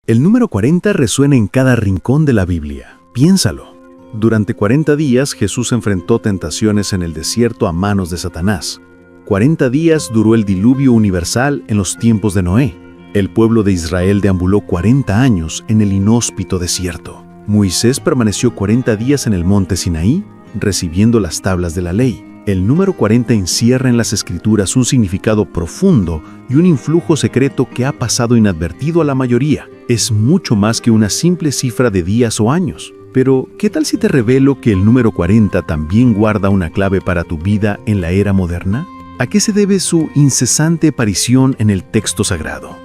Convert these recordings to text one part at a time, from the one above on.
El número 40 resuena en cada rincón de la Biblia. Piénsalo. Durante 40 días Jesús enfrentó tentaciones en el desierto a manos de Satanás. 40 días duró el diluvio universal en los tiempos de Noé. El pueblo de Israel deambuló 40 años en el inhóspito desierto. Moisés permaneció 40 días en el monte Sinaí, recibiendo las tablas de la ley. El número 40 encierra en las Escrituras un significado profundo y un influjo secreto que ha pasado inadvertido a la mayoría. Es mucho más que una simple cifra de días o años. Pero, ¿qué tal si te revelo que el número 40 también guarda una clave para tu vida en la era moderna? ¿A qué se debe su incesante aparición en el texto sagrado?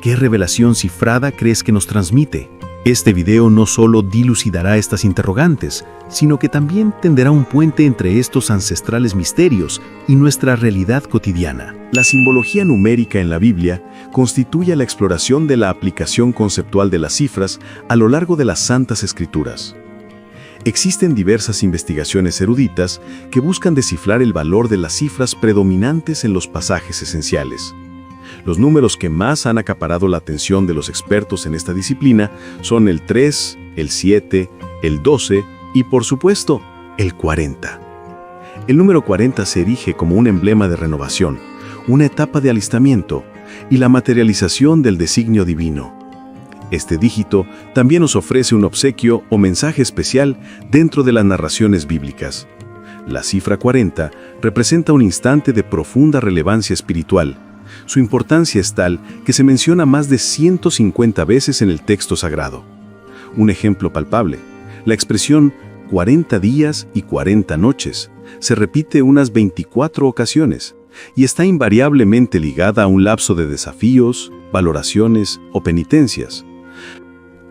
¿Qué revelación cifrada crees que nos transmite? Este video no solo dilucidará estas interrogantes, sino que también tenderá un puente entre estos ancestrales misterios y nuestra realidad cotidiana. La simbología numérica en la Biblia constituye la exploración de la aplicación conceptual de las cifras a lo largo de las Santas Escrituras. Existen diversas investigaciones eruditas que buscan descifrar el valor de las cifras predominantes en los pasajes esenciales. Los números que más han acaparado la atención de los expertos en esta disciplina son el 3, el 7, el 12 y, por supuesto, el 40. El número 40 se erige como un emblema de renovación, una etapa de alistamiento y la materialización del designio divino. Este dígito también nos ofrece un obsequio o mensaje especial dentro de las narraciones bíblicas. La cifra 40 representa un instante de profunda relevancia espiritual. Su importancia es tal que se menciona más de 150 veces en el texto sagrado. Un ejemplo palpable, la expresión 40 días y 40 noches se repite unas 24 ocasiones y está invariablemente ligada a un lapso de desafíos, valoraciones o penitencias.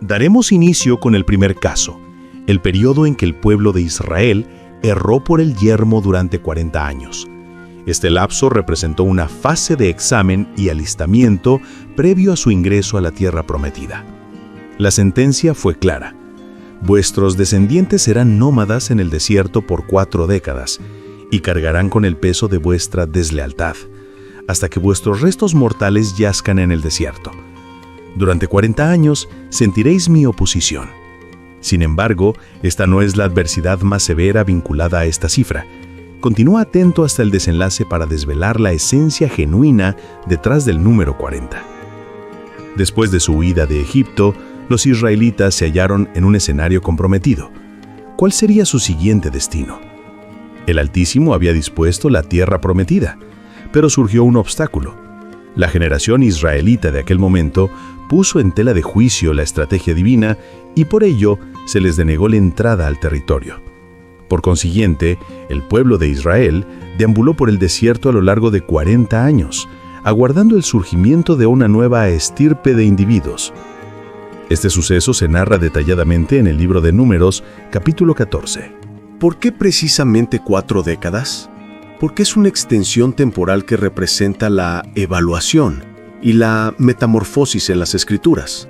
Daremos inicio con el primer caso, el periodo en que el pueblo de Israel erró por el yermo durante 40 años. Este lapso representó una fase de examen y alistamiento previo a su ingreso a la tierra prometida. La sentencia fue clara. Vuestros descendientes serán nómadas en el desierto por 4 décadas y cargarán con el peso de vuestra deslealtad, hasta que vuestros restos mortales yazcan en el desierto. Durante 40 años sentiréis mi oposición. Sin embargo, esta no es la adversidad más severa vinculada a esta cifra. Continúa atento hasta el desenlace para desvelar la esencia genuina detrás del número 40. Después de su huida de Egipto, los israelitas se hallaron en un escenario comprometido. ¿Cuál sería su siguiente destino? El Altísimo había dispuesto la tierra prometida, pero surgió un obstáculo. La generación israelita de aquel momento puso en tela de juicio la estrategia divina y por ello se les denegó la entrada al territorio. Por consiguiente, el pueblo de Israel deambuló por el desierto a lo largo de 40 años, aguardando el surgimiento de una nueva estirpe de individuos. Este suceso se narra detalladamente en el libro de Números, capítulo 14. ¿Por qué precisamente 4 décadas? Porque es una extensión temporal que representa la evaluación y la metamorfosis en las Escrituras.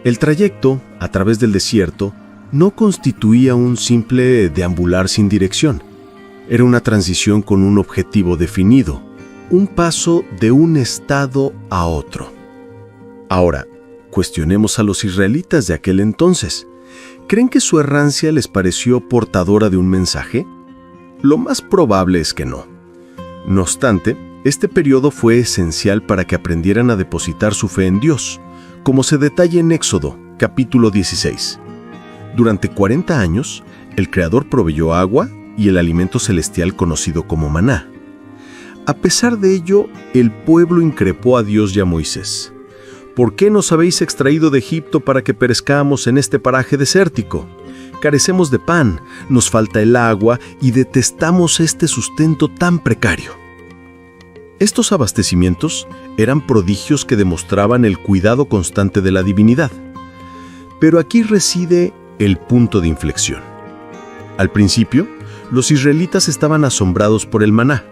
El trayecto a través del desierto no constituía un simple deambular sin dirección. Era una transición con un objetivo definido, un paso de un estado a otro. Ahora, cuestionemos a los israelitas de aquel entonces. ¿Creen que su errancia les pareció portadora de un mensaje? Lo más probable es que no. No obstante, este periodo fue esencial para que aprendieran a depositar su fe en Dios, como se detalla en Éxodo, capítulo 16. Durante 40 años, el Creador proveyó agua y el alimento celestial conocido como maná. A pesar de ello, el pueblo increpó a Dios y a Moisés. ¿Por qué nos habéis extraído de Egipto para que perezcamos en este paraje desértico? Carecemos de pan, nos falta el agua y detestamos este sustento tan precario. Estos abastecimientos eran prodigios que demostraban el cuidado constante de la divinidad. Pero aquí reside el punto de inflexión. Al principio, los israelitas estaban asombrados por el maná,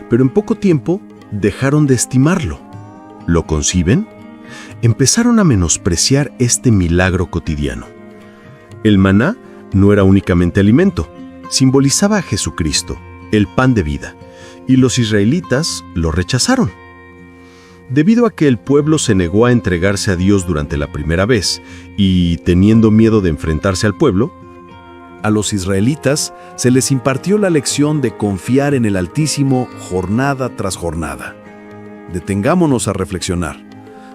pero en poco tiempo dejaron de estimarlo. ¿Lo conciben? Empezaron a menospreciar este milagro cotidiano. El maná no era únicamente alimento, simbolizaba a Jesucristo, el pan de vida, y los israelitas lo rechazaron. Debido a que el pueblo se negó a entregarse a Dios durante la primera vez y teniendo miedo de enfrentarse al pueblo, a los israelitas se les impartió la lección de confiar en el Altísimo jornada tras jornada. Detengámonos a reflexionar.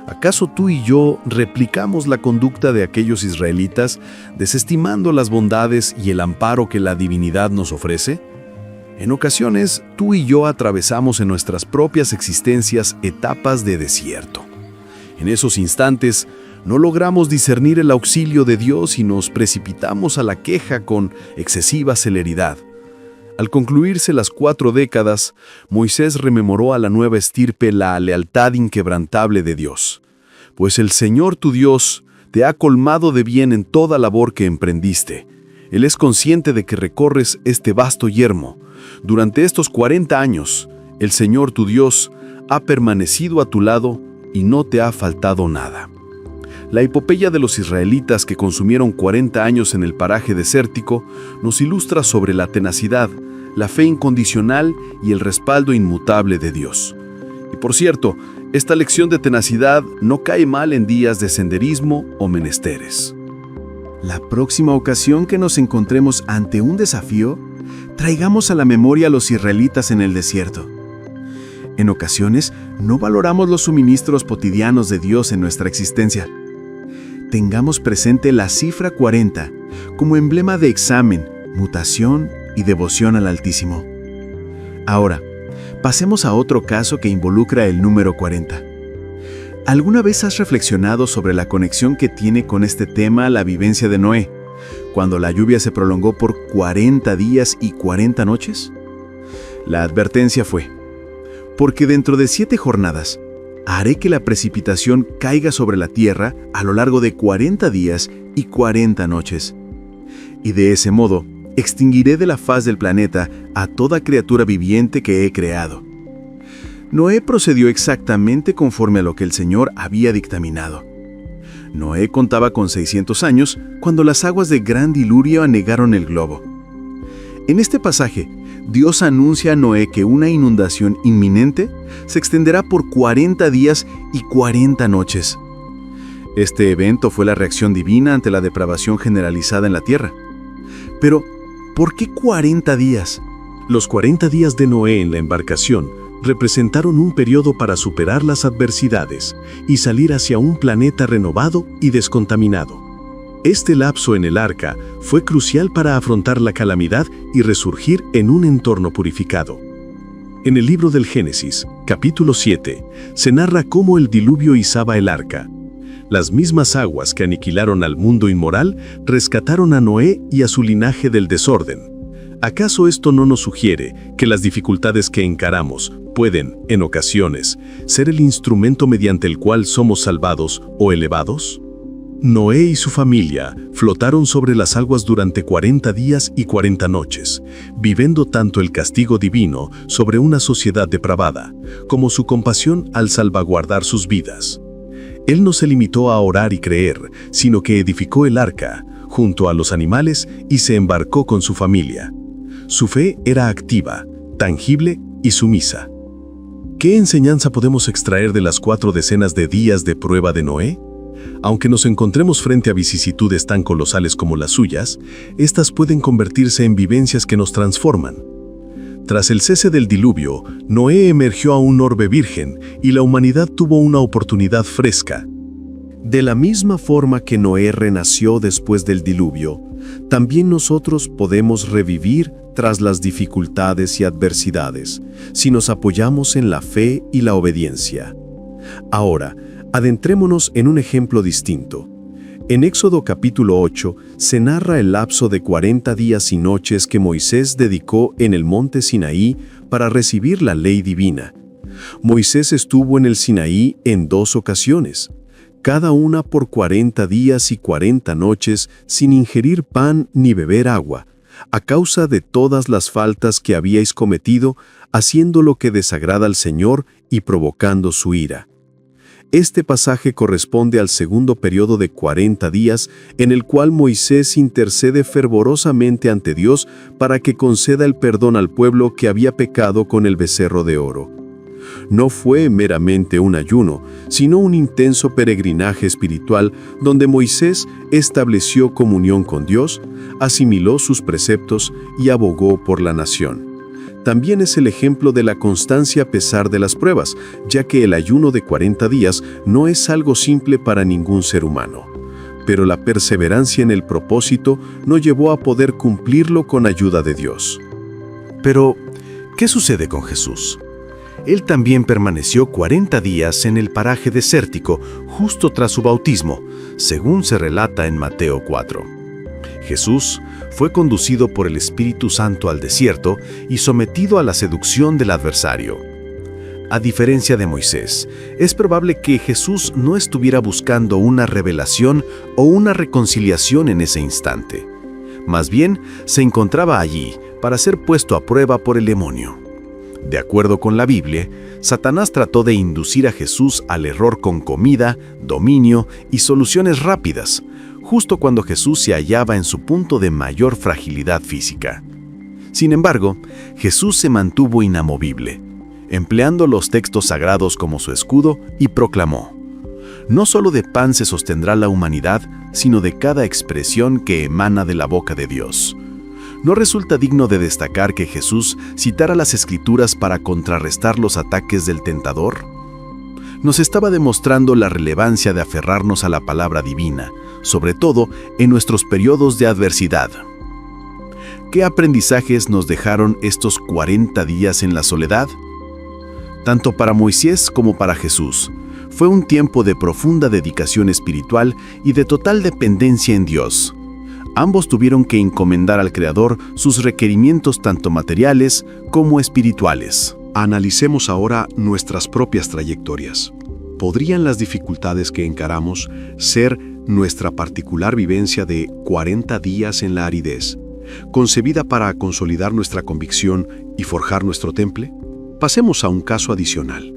¿Acaso tú y yo replicamos la conducta de aquellos israelitas, desestimando las bondades y el amparo que la divinidad nos ofrece? En ocasiones, tú y yo atravesamos en nuestras propias existencias etapas de desierto. En esos instantes, no logramos discernir el auxilio de Dios y nos precipitamos a la queja con excesiva celeridad. Al concluirse las 4 décadas, Moisés rememoró a la nueva estirpe la lealtad inquebrantable de Dios. Pues el Señor tu Dios te ha colmado de bien en toda labor que emprendiste. Él es consciente de que recorres este vasto yermo. Durante estos 40 años, el Señor tu Dios ha permanecido a tu lado y no te ha faltado nada. La epopeya de los israelitas que consumieron 40 años en el paraje desértico nos ilustra sobre la tenacidad, la fe incondicional y el respaldo inmutable de Dios. Y por cierto, esta lección de tenacidad no cae mal en días de senderismo o menesteres. La próxima ocasión que nos encontremos ante un desafío, traigamos a la memoria a los israelitas en el desierto. En ocasiones, no valoramos los suministros cotidianos de Dios en nuestra existencia. Tengamos presente la cifra 40 como emblema de examen, mutación y devoción al Altísimo. Ahora, pasemos a otro caso que involucra el número 40. ¿Alguna vez has reflexionado sobre la conexión que tiene con este tema la vivencia de Noé, cuando la lluvia se prolongó por 40 días y 40 noches? La advertencia fue: porque dentro de 7 jornadas, haré que la precipitación caiga sobre la tierra a lo largo de 40 días y 40 noches. Y de ese modo, extinguiré de la faz del planeta a toda criatura viviente que he creado. Noé procedió exactamente conforme a lo que el Señor había dictaminado. Noé contaba con 600 años cuando las aguas de gran diluvio anegaron el globo. En este pasaje, Dios anuncia a Noé que una inundación inminente se extenderá por 40 días y 40 noches. Este evento fue la reacción divina ante la depravación generalizada en la tierra. Pero, ¿por qué 40 días? Los 40 días de Noé en la embarcación representaron un periodo para superar las adversidades y salir hacia un planeta renovado y descontaminado. Este lapso en el arca fue crucial para afrontar la calamidad y resurgir en un entorno purificado. En el libro del Génesis, capítulo 7, se narra cómo el diluvio izaba el arca. Las mismas aguas que aniquilaron al mundo inmoral rescataron a Noé y a su linaje del desorden. ¿Acaso esto no nos sugiere que las dificultades que encaramos pueden, en ocasiones, ser el instrumento mediante el cual somos salvados o elevados? Noé y su familia flotaron sobre las aguas durante 40 días y 40 noches, viviendo tanto el castigo divino sobre una sociedad depravada, como su compasión al salvaguardar sus vidas. Él no se limitó a orar y creer, sino que edificó el arca, junto a los animales, y se embarcó con su familia. Su fe era activa, tangible y sumisa. ¿Qué enseñanza podemos extraer de las 4 decenas de días de prueba de Noé? Aunque nos encontremos frente a vicisitudes tan colosales como las suyas, estas pueden convertirse en vivencias que nos transforman. Tras el cese del diluvio, Noé emergió a un orbe virgen y la humanidad tuvo una oportunidad fresca. De la misma forma que Noé renació después del diluvio, también nosotros podemos revivir tras las dificultades y adversidades, si nos apoyamos en la fe y la obediencia. Ahora, adentrémonos en un ejemplo distinto. En Éxodo capítulo 8 se narra el lapso de 40 días y noches que Moisés dedicó en el monte Sinaí para recibir la ley divina. Moisés estuvo en el Sinaí en 2 ocasiones, cada una por 40 días y 40 noches sin ingerir pan ni beber agua, a causa de todas las faltas que habíais cometido, haciendo lo que desagrada al Señor y provocando su ira. Este pasaje corresponde al segundo periodo de 40 días en el cual Moisés intercede fervorosamente ante Dios para que conceda el perdón al pueblo que había pecado con el becerro de oro. No fue meramente un ayuno, sino un intenso peregrinaje espiritual donde Moisés estableció comunión con Dios, asimiló sus preceptos y abogó por la nación. También es el ejemplo de la constancia a pesar de las pruebas, ya que el ayuno de 40 días no es algo simple para ningún ser humano. Pero la perseverancia en el propósito no llevó a poder cumplirlo con ayuda de Dios. Pero, ¿qué sucede con Jesús? Él también permaneció 40 días en el paraje desértico justo tras su bautismo, según se relata en Mateo 4. Jesús fue conducido por el Espíritu Santo al desierto y sometido a la seducción del adversario. A diferencia de Moisés, es probable que Jesús no estuviera buscando una revelación o una reconciliación en ese instante. Más bien, se encontraba allí para ser puesto a prueba por el demonio. De acuerdo con la Biblia, Satanás trató de inducir a Jesús al error con comida, dominio y soluciones rápidas, justo cuando Jesús se hallaba en su punto de mayor fragilidad física. Sin embargo, Jesús se mantuvo inamovible, empleando los textos sagrados como su escudo, y proclamó: «No solo de pan se sostendrá la humanidad, sino de cada expresión que emana de la boca de Dios». ¿No resulta digno de destacar que Jesús citara las Escrituras para contrarrestar los ataques del tentador? Nos estaba demostrando la relevancia de aferrarnos a la palabra divina, sobre todo en nuestros periodos de adversidad. ¿Qué aprendizajes nos dejaron estos 40 días en la soledad? Tanto para Moisés como para Jesús, fue un tiempo de profunda dedicación espiritual y de total dependencia en Dios. Ambos tuvieron que encomendar al Creador sus requerimientos tanto materiales como espirituales. Analicemos ahora nuestras propias trayectorias. ¿Podrían las dificultades que encaramos ser nuestra particular vivencia de 40 días en la aridez, concebida para consolidar nuestra convicción y forjar nuestro temple? Pasemos a un caso adicional.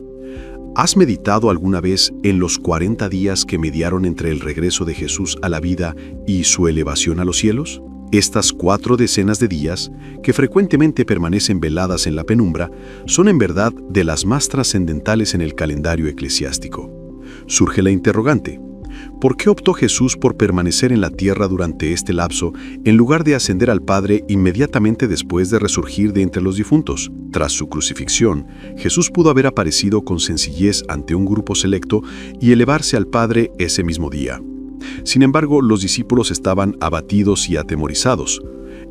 ¿Has meditado alguna vez en los 40 días que mediaron entre el regreso de Jesús a la vida y su elevación a los cielos? Estas 4 decenas de días, que frecuentemente permanecen veladas en la penumbra, son en verdad de las más trascendentales en el calendario eclesiástico. Surge la interrogante: ¿por qué optó Jesús por permanecer en la tierra durante este lapso en lugar de ascender al Padre inmediatamente después de resurgir de entre los difuntos? Tras su crucifixión, Jesús pudo haber aparecido con sencillez ante un grupo selecto y elevarse al Padre ese mismo día. Sin embargo, los discípulos estaban abatidos y atemorizados.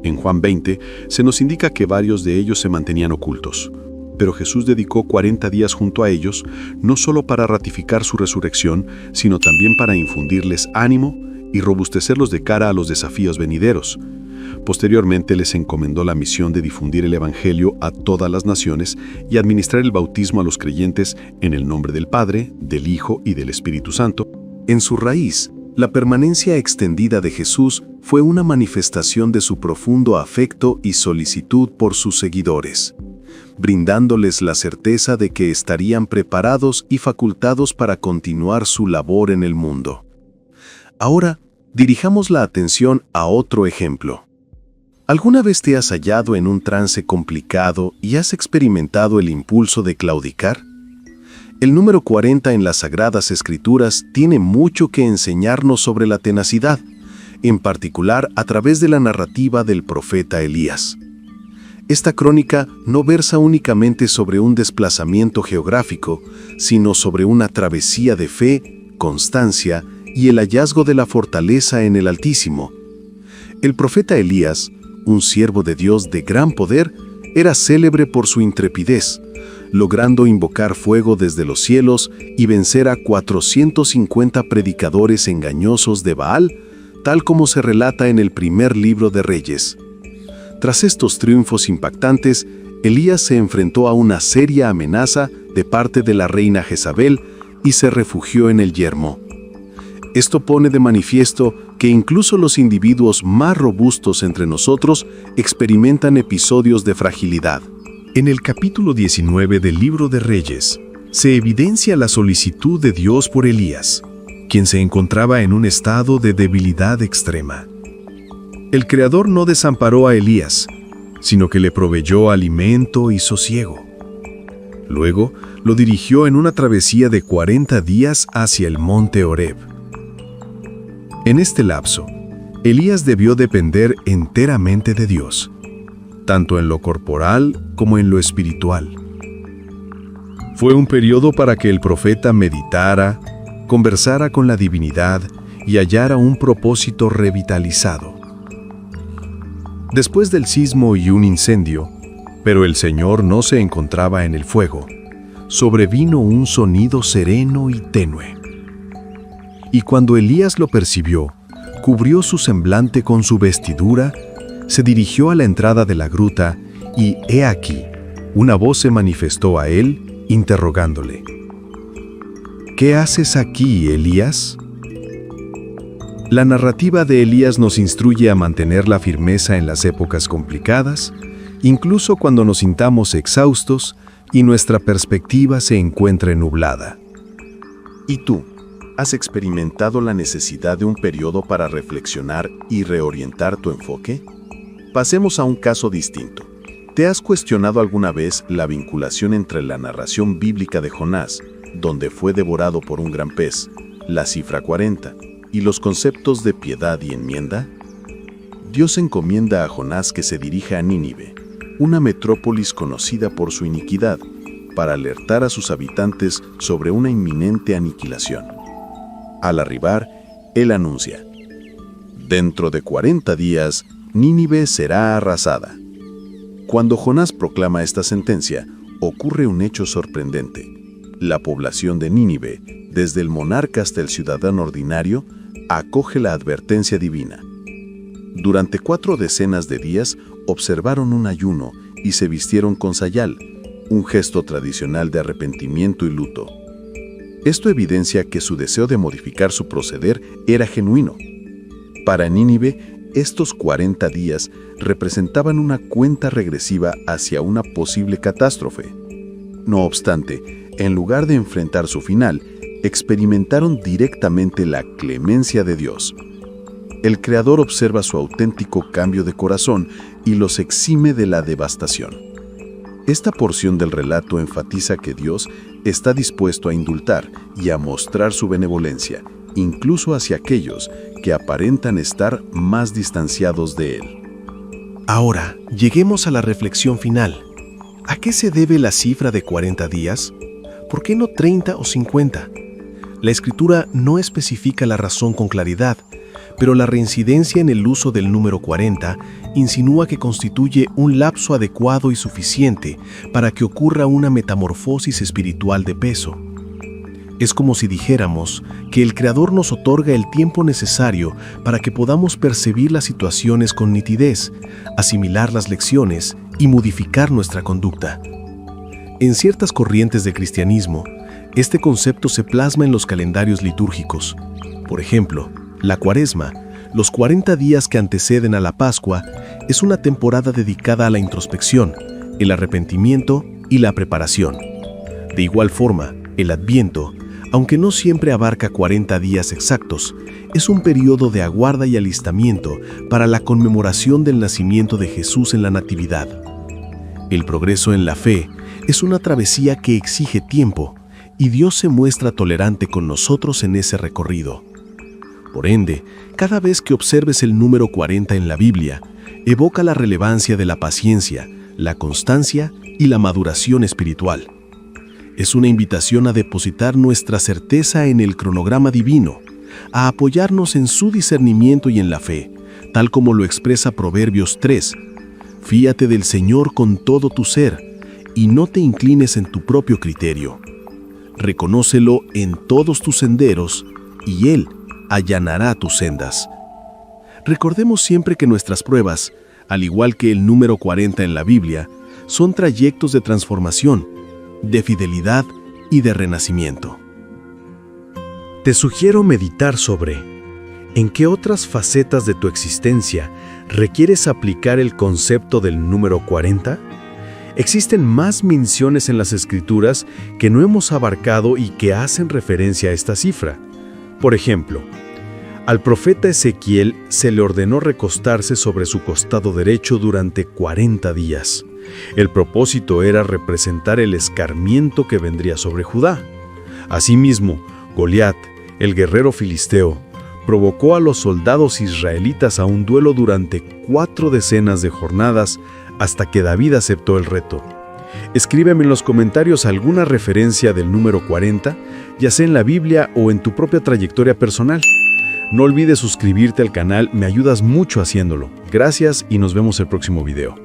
En Juan 20 se nos indica que varios de ellos se mantenían ocultos. Pero Jesús dedicó 40 días junto a ellos, no solo para ratificar su resurrección, sino también para infundirles ánimo y robustecerlos de cara a los desafíos venideros. Posteriormente les encomendó la misión de difundir el Evangelio a todas las naciones y administrar el bautismo a los creyentes en el nombre del Padre, del Hijo y del Espíritu Santo. En su raíz, la permanencia extendida de Jesús fue una manifestación de su profundo afecto y solicitud por sus seguidores, brindándoles la certeza de que estarían preparados y facultados para continuar su labor en el mundo. Ahora, dirijamos la atención a otro ejemplo. ¿Alguna vez te has hallado en un trance complicado y has experimentado el impulso de claudicar? El número 40 en las Sagradas Escrituras tiene mucho que enseñarnos sobre la tenacidad, en particular a través de la narrativa del profeta Elías. Esta crónica no versa únicamente sobre un desplazamiento geográfico, sino sobre una travesía de fe, constancia y el hallazgo de la fortaleza en el Altísimo. El profeta Elías, un siervo de Dios de gran poder, era célebre por su intrepidez, logrando invocar fuego desde los cielos y vencer a 450 predicadores engañosos de Baal, tal como se relata en el primer libro de Reyes. Tras estos triunfos impactantes, Elías se enfrentó a una seria amenaza de parte de la reina Jezabel y se refugió en el yermo. Esto pone de manifiesto que incluso los individuos más robustos entre nosotros experimentan episodios de fragilidad. En el capítulo 19 del libro de Reyes, se evidencia la solicitud de Dios por Elías, quien se encontraba en un estado de debilidad extrema. El Creador no desamparó a Elías, sino que le proveyó alimento y sosiego. Luego, lo dirigió en una travesía de 40 días hacia el monte Horeb. En este lapso, Elías debió depender enteramente de Dios, tanto en lo corporal como en lo espiritual. Fue un periodo para que el profeta meditara, conversara con la divinidad y hallara un propósito revitalizado. Después del sismo y un incendio, pero el Señor no se encontraba en el fuego, sobrevino un sonido sereno y tenue. Y cuando Elías lo percibió, cubrió su semblante con su vestidura, se dirigió a la entrada de la gruta y, he aquí, una voz se manifestó a él, interrogándole: ¿Qué haces aquí, Elías? La narrativa de Elías nos instruye a mantener la firmeza en las épocas complicadas, incluso cuando nos sintamos exhaustos y nuestra perspectiva se encuentre nublada. ¿Y tú? ¿Has experimentado la necesidad de un periodo para reflexionar y reorientar tu enfoque? Pasemos a un caso distinto. ¿Te has cuestionado alguna vez la vinculación entre la narración bíblica de Jonás, donde fue devorado por un gran pez, la cifra 40, y los conceptos de piedad y enmienda? Dios encomienda a Jonás que se dirija a Nínive, una metrópolis conocida por su iniquidad, para alertar a sus habitantes sobre una inminente aniquilación. Al arribar, él anuncia: dentro de 40 días, Nínive será arrasada. Cuando Jonás proclama esta sentencia, ocurre un hecho sorprendente. La población de Nínive, desde el monarca hasta el ciudadano ordinario, acoge la advertencia divina. Durante 4 decenas de días observaron un ayuno y se vistieron con sayal, un gesto tradicional de arrepentimiento y luto. Esto evidencia que su deseo de modificar su proceder era genuino. Para Nínive, estos 40 días representaban una cuenta regresiva hacia una posible catástrofe. No obstante, en lugar de enfrentar su final, experimentaron directamente la clemencia de Dios. El Creador observa su auténtico cambio de corazón y los exime de la devastación. Esta porción del relato enfatiza que Dios está dispuesto a indultar y a mostrar su benevolencia, incluso hacia aquellos que aparentan estar más distanciados de Él. Ahora, lleguemos a la reflexión final. ¿A qué se debe la cifra de 40 días? ¿Por qué no 30 o 50? La Escritura no especifica la razón con claridad, pero la reincidencia en el uso del número 40 insinúa que constituye un lapso adecuado y suficiente para que ocurra una metamorfosis espiritual de peso. Es como si dijéramos que el Creador nos otorga el tiempo necesario para que podamos percibir las situaciones con nitidez, asimilar las lecciones y modificar nuestra conducta. En ciertas corrientes de cristianismo, este concepto se plasma en los calendarios litúrgicos. Por ejemplo, la Cuaresma, los 40 días que anteceden a la Pascua, es una temporada dedicada a la introspección, el arrepentimiento y la preparación. De igual forma, el Adviento, aunque no siempre abarca 40 días exactos, es un periodo de aguarda y alistamiento para la conmemoración del nacimiento de Jesús en la Natividad. El progreso en la fe es una travesía que exige tiempo, y Dios se muestra tolerante con nosotros en ese recorrido. Por ende, cada vez que observes el número 40 en la Biblia, evoca la relevancia de la paciencia, la constancia y la maduración espiritual. Es una invitación a depositar nuestra certeza en el cronograma divino, a apoyarnos en su discernimiento y en la fe, tal como lo expresa Proverbios 3. Fíate del Señor con todo tu ser, y no te inclines en tu propio criterio. Reconócelo en todos tus senderos, y Él allanará tus sendas. Recordemos siempre que nuestras pruebas, al igual que el número 40 en la Biblia, son trayectos de transformación, de fidelidad y de renacimiento. Te sugiero meditar sobre ¿en qué otras facetas de tu existencia requieres aplicar el concepto del número 40? Existen más menciones en las Escrituras que no hemos abarcado y que hacen referencia a esta cifra. Por ejemplo, Al profeta Ezequiel se le ordenó recostarse sobre su costado derecho durante 40 días. El propósito era representar el escarmiento que vendría sobre Judá. Asimismo, Goliat, el guerrero filisteo, provocó a los soldados israelitas a un duelo durante 4 decenas de jornadas hasta que David aceptó el reto. Escríbeme en los comentarios alguna referencia del número 40, ya sea en la Biblia o en tu propia trayectoria personal. No olvides suscribirte al canal, me ayudas mucho haciéndolo. Gracias y nos vemos el próximo video.